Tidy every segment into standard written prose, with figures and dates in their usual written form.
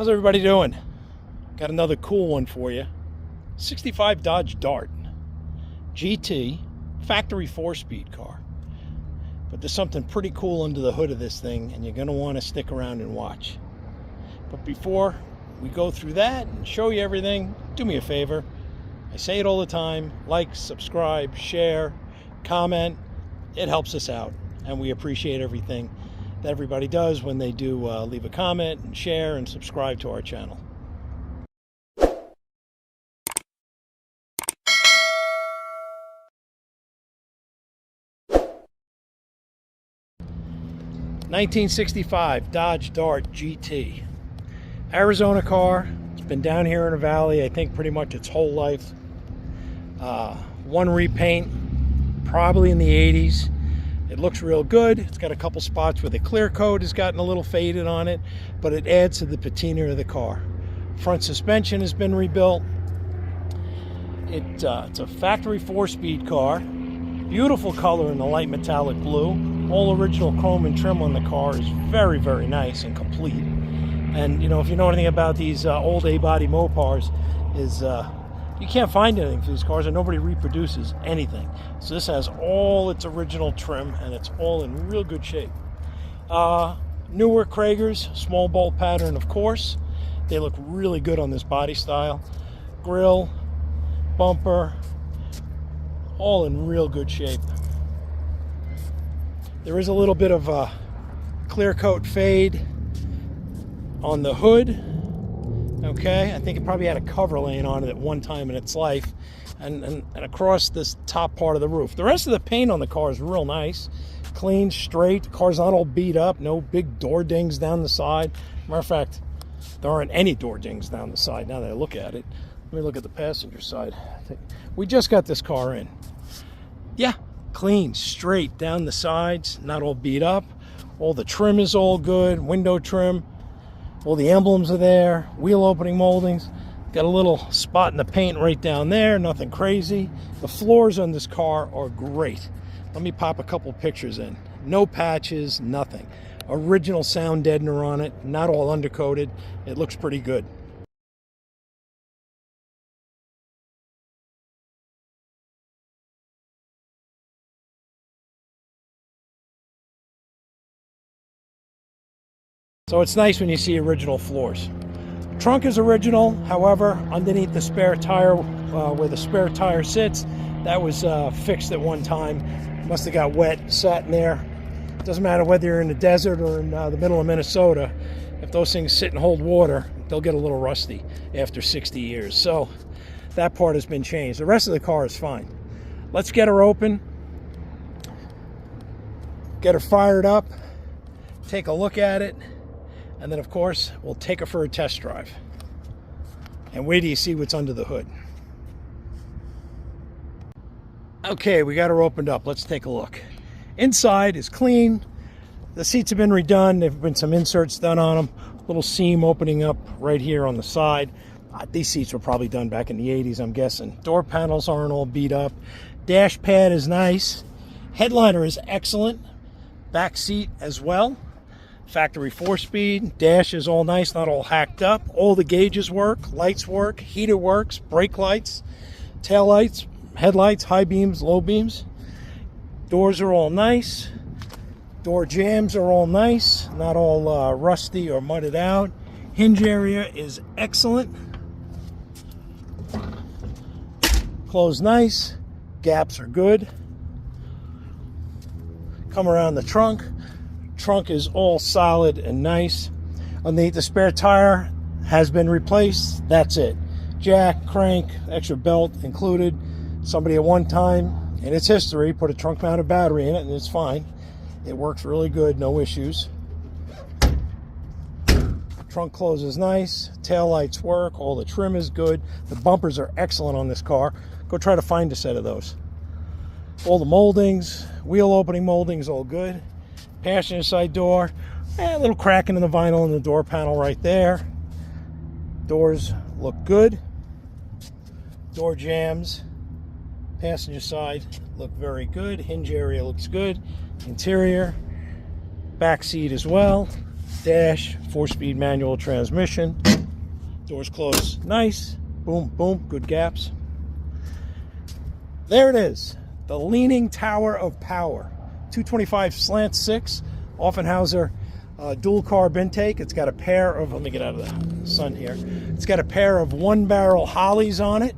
How's everybody doing? Got another cool one for you. 65 Dodge Dart GT, factory 4-speed car. But there's something pretty cool under the hood of this thing, and you're going to want to stick around and watch. But before we go through that and show you everything, do me a favor. I say it all the time: like, subscribe, share, comment. It helps us out, and we appreciate everything that everybody does when they do leave a comment and share and subscribe to our channel. '65 Dodge Dart GT. Arizona car. It's been down here in the valley, I think, pretty much its whole life. One repaint, probably in the 80s. It looks real good. It's got a couple spots where the clear coat has gotten a little faded on it, but it adds to the patina of the car. Front suspension has been rebuilt. It's a factory 4-speed car. Beautiful color in the light metallic blue. All original chrome and trim on the car is very, very nice and complete. And, you know, if you know anything about these old A-body Mopars, is you can't find anything for these cars, and nobody reproduces anything. So this has all its original trim, and it's all in real good shape. Newer Cragars, small bolt pattern, of course. They look really good on this body style. Grille, bumper, all in real good shape. There is a little bit of a clear coat fade on the hood. Okay, I think it probably had a cover laying on it at one time in its life, and across this top part of the roof. The rest of the paint on the car is real nice, clean, straight. The car's not all beat up, no big door dings down the side. Matter of fact, there aren't any door dings down the side now that I look at it. Let me look at the passenger side. We just got this car in. Yeah, clean, straight down the sides, not all beat up. All the trim is all good, window trim. All the emblems are there, wheel opening moldings. Got a little spot in the paint right down there, nothing crazy. The floors on this car are great. Let me pop a couple pictures in. No patches, nothing. Original sound deadener on it, not all undercoated. It looks pretty good. So it's nice when you see original floors. Trunk is original, however, underneath the spare tire, where the spare tire sits, that was fixed at one time. Must have got wet, sat in there. Doesn't matter whether you're in the desert or in the middle of Minnesota. If those things sit and hold water, they'll get a little rusty after 60 years. So that part has been changed. The rest of the car is fine. Let's get her open, get her fired up, take a look at it. And then, of course, we'll take her for a test drive. And wait till you see what's under the hood. Okay, we got her opened up. Let's take a look. Inside is clean. The seats have been redone. There have been some inserts done on them. Little seam opening up right here on the side. These seats were probably done back in the 80s, I'm guessing. Door panels aren't all beat up. Dash pad is nice. Headliner is excellent. Back seat as well. Factory 4-speed, dash is all nice, not all hacked up. All the gauges work, lights work, heater works, brake lights, tail lights, headlights, high beams, low beams. Doors are all nice. Door jambs are all nice, not all rusty or mudded out. Hinge area is excellent. Closed nice, gaps are good. Come around the trunk. Trunk is all solid and nice. Underneath, the spare tire has been replaced. That's it. Jack, crank, extra belt included. Somebody at one time in its history put a trunk mounted battery in it, and it's fine. It works really good, no issues. Trunk closes nice. Tail lights work. All the trim is good. The bumpers are excellent on this car. Go try to find a set of those. All the moldings, wheel opening moldings, all good. Passenger side door, a little cracking in the vinyl in the door panel right there. Doors look good. Door jambs, passenger side look very good. Hinge area looks good. Interior, back seat as well. dash, 4-speed manual transmission. Doors close nice. Boom, boom, good gaps. There it is, the Leaning Tower of Power. 225 slant 6, Offenhauser dual carb intake. It's got a pair of, let me get out of the sun here. It's got a pair of 1-barrel Holleys on it.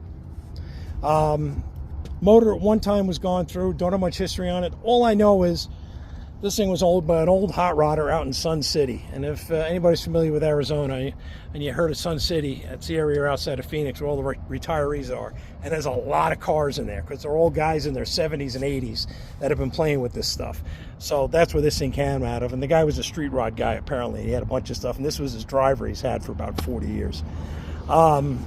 Motor at one time was gone through. Don't have much history on it. All I know is this thing was owned by an old hot rodder out in Sun City. And if anybody's familiar with Arizona and you heard of Sun City, it's the area outside of Phoenix where all the retirees are. And there's a lot of cars in there because they're all guys in their 70s and 80s that have been playing with this stuff. So that's where this thing came out of. And the guy was a street rod guy, apparently. He had a bunch of stuff. And this was his driver he's had for about 40 years. And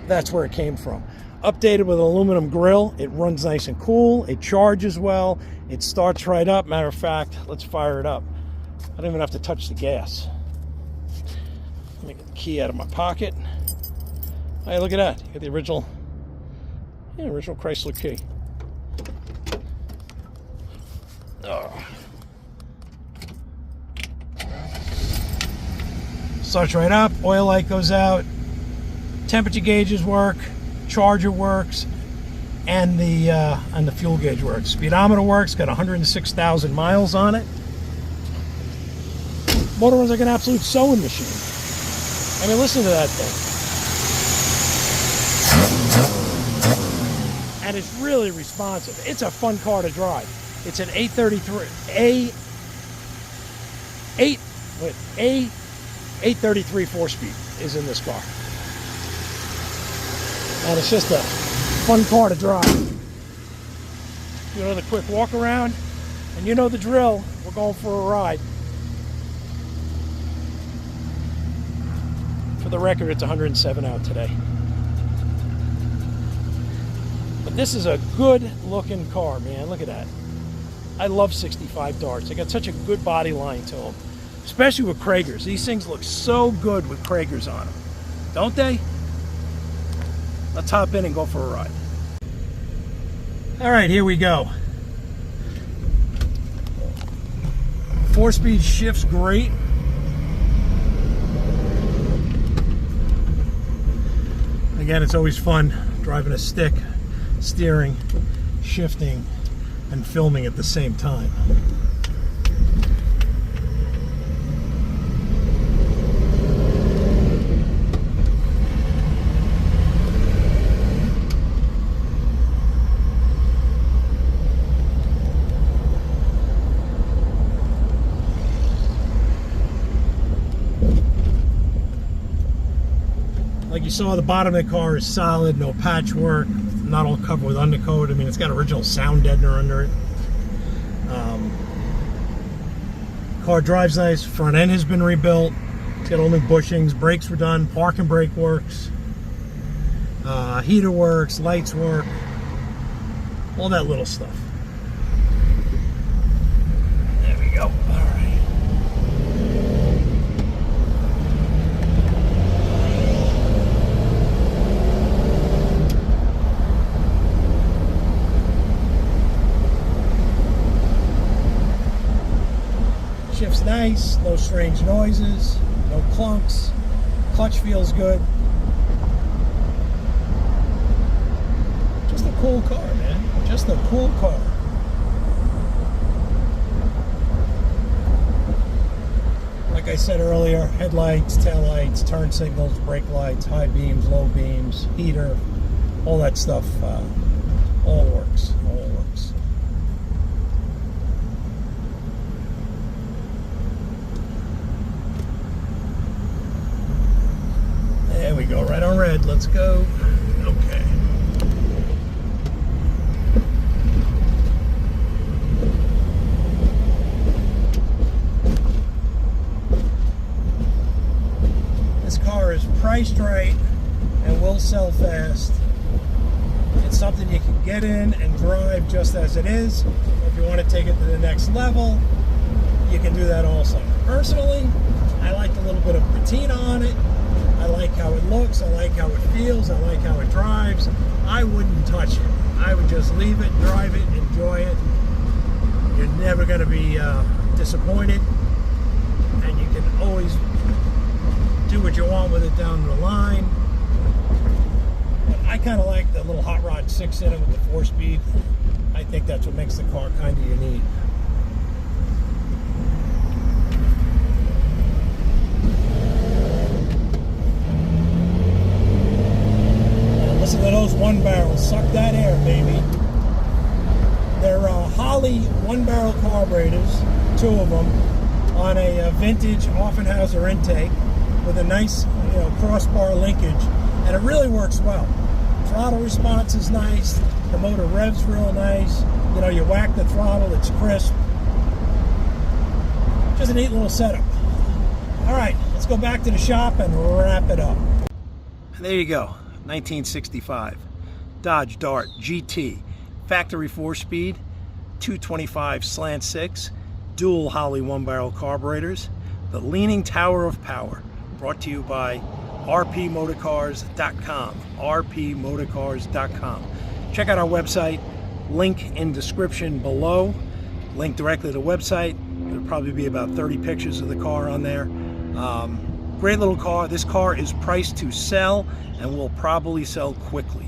that's where it came from. Updated with an aluminum grill. It runs nice and cool. It charges well. It starts right up. Matter of fact, let's fire it up. I don't even have to touch the gas. Let me get the key out of my pocket. Hey, look at that. You got the original Chrysler key. Oh. Starts right up. Oil light goes out. Temperature gauges work. Charger works, and the fuel gauge works. Speedometer works. Got 106,000 miles on it. Motor runs like an absolute sewing machine. I mean, listen to that thing. And it's really responsive. It's a fun car to drive. It's an A833 4-speed is in this car. And it's just a fun car to drive. Do another quick walk around, and you know the drill. We're going for a ride. For the record, it's 107 out today. But this is a good looking car, man. Look at that. I love 65 darts. They got such a good body line to them, especially with Cragars. These things look so good with Cragars on them, don't they? Let's hop in and go for a ride. All right, here we go. 4-speed shifts great. Again, it's always fun driving a stick, steering, shifting, and filming at the same time. Like you saw, the bottom of the car is solid, no patchwork, not all covered with undercoat. I mean, it's got original sound deadener under it. Car drives nice. Front end has been rebuilt. It's got all new bushings. Brakes were done. Park and brake works. Heater works. Lights work. All that little stuff. There we go. All right. Shift's nice, no strange noises, no clunks, clutch feels good. Just a cool car, man. Just a cool car. Like I said earlier, headlights, taillights, turn signals, brake lights, high beams, low beams, heater, all that stuff, all works, all works. There we go, right on red. Let's go. Okay. This car is priced right and will sell fast. It's something you can get in and drive just as it is. If you want to take it to the next level, you can do that also. Personally, I like a little bit of patina on it. I like how it looks, I like how it feels, I like how it drives. I wouldn't touch it. I would just leave it, drive it, enjoy it. You're never going to be disappointed. and you can always do what you want with it down the line. But I kind of like the little hot rod 6 in it with the 4-speed. I think that's what makes the car kind of unique. And listen to those 1-barrels. Suck that air, baby. They're Holley 1-barrel carburetors, 2 of them, on a vintage Offenhauser intake with a nice, crossbar linkage, and it really works well. Throttle response is nice. The motor revs real nice. You whack the throttle, it's crisp. Just a neat little setup. All right, let's go back to the shop and wrap it up. And there you go, 1965 Dodge Dart GT, factory 4-speed, 225 slant 6, dual Holley 1-barrel carburetors, the Leaning Tower of Power, brought to you by rpmotorcars.com, rpmotorcars.com. Check out our website, link in description below, link directly to the website. There'll probably be about 30 pictures of the car on there. Great little car. This car is priced to sell and will probably sell quickly.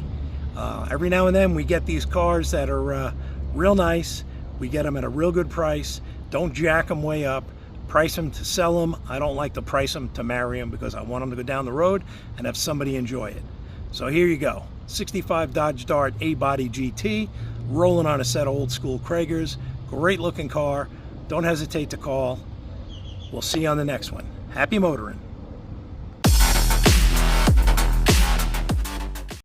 Every now and then we get these cars that are real nice. We get them at a real good price. Don't jack them way up. Price them to sell them. I don't like to price them to marry them because I want them to go down the road and have somebody enjoy it. So here you go. 65 Dodge Dart A-Body GT, rolling on a set of old school Cragars. Great looking car. Don't hesitate to call. We'll see you on the next one. Happy motoring.